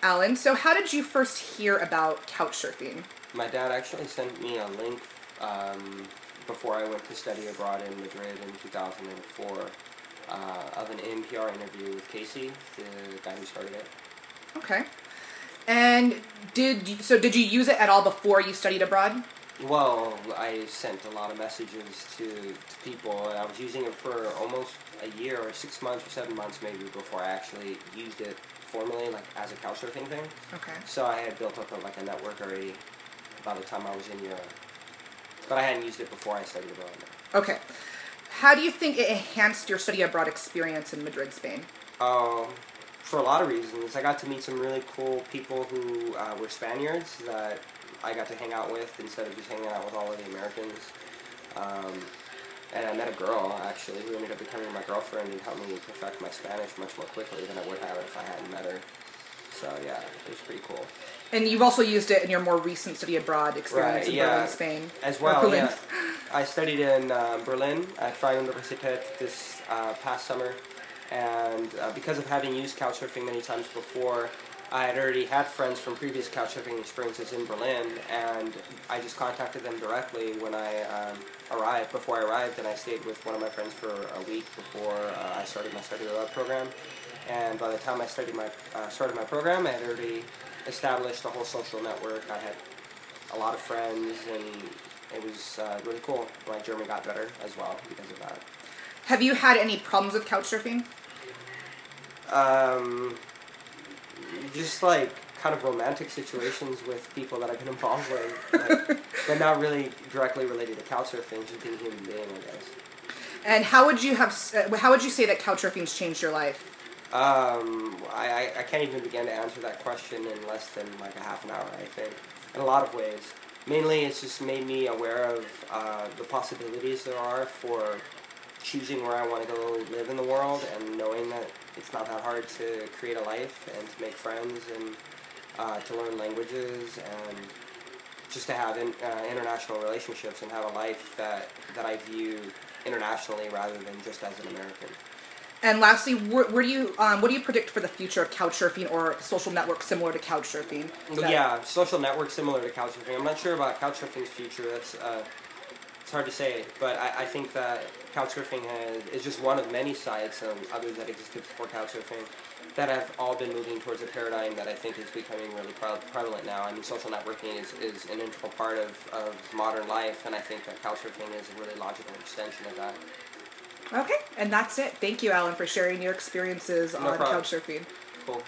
Alan. So how did you first hear about couchsurfing? My dad actually sent me a link before I went to study abroad in Madrid in 2004 of an NPR interview with Casey, the guy who started it. Okay. And did you use it at all before you studied abroad? Well, I sent a lot of messages to people, and I was using it for almost a year or 6 months or 7 months maybe before I actually used it formally, like as a couchsurfing thing. Okay. So I had built up a network already by the time I was in Europe. But I hadn't used it before I studied abroad. Okay. How do you think it enhanced your study abroad experience in Madrid, Spain? For a lot of reasons. I got to meet some really cool people who were Spaniards that I got to hang out with instead of just hanging out with all of the Americans. And I met a girl, actually, who ended up becoming my girlfriend and helped me perfect my Spanish much more quickly than I would have if I hadn't met her. So, yeah, it was pretty cool. And you've also used it in your more recent study abroad experience in Berkeley, Spain. As well, yeah. I studied in Berlin at Freie Universität this past summer. And because of having used couchsurfing many times before, I had already had friends from previous couchsurfing experiences in Berlin, and I just contacted them directly when I arrived, before I arrived, and I stayed with one of my friends for a week before I started my study abroad program. And by the time I started my program, I had already established a whole social network. I had a lot of friends, and it was really cool. My German got better as well because of that. Have you had any problems with couchsurfing? Just like kind of romantic situations with people that I've been involved with, but not really directly related to couchsurfing, just being a human being, I guess. And how would you say that couchsurfing's changed your life? I can't even begin to answer that question in less than like a half an hour, I think, in a lot of ways. Mainly, it's just made me aware of the possibilities there are for choosing where I want to go live in the world, and knowing that it's not that hard to create a life and to make friends and to learn languages and just to have international relationships and have a life that I view internationally rather than just as an American. And lastly, what do you predict for the future of couchsurfing or social networks similar to couchsurfing? Yeah, social networks similar to couchsurfing. I'm not sure about couchsurfing's future. It's hard to say, but I think that couchsurfing is just one of many sites and others that existed before couchsurfing that have all been moving towards a paradigm that I think is becoming really prevalent now. I mean, social networking is an integral part of modern life, and I think that couchsurfing is a really logical extension of that. Okay, and that's it. Thank you, Alan, for sharing your experiences on problem. couchsurfing. Cool.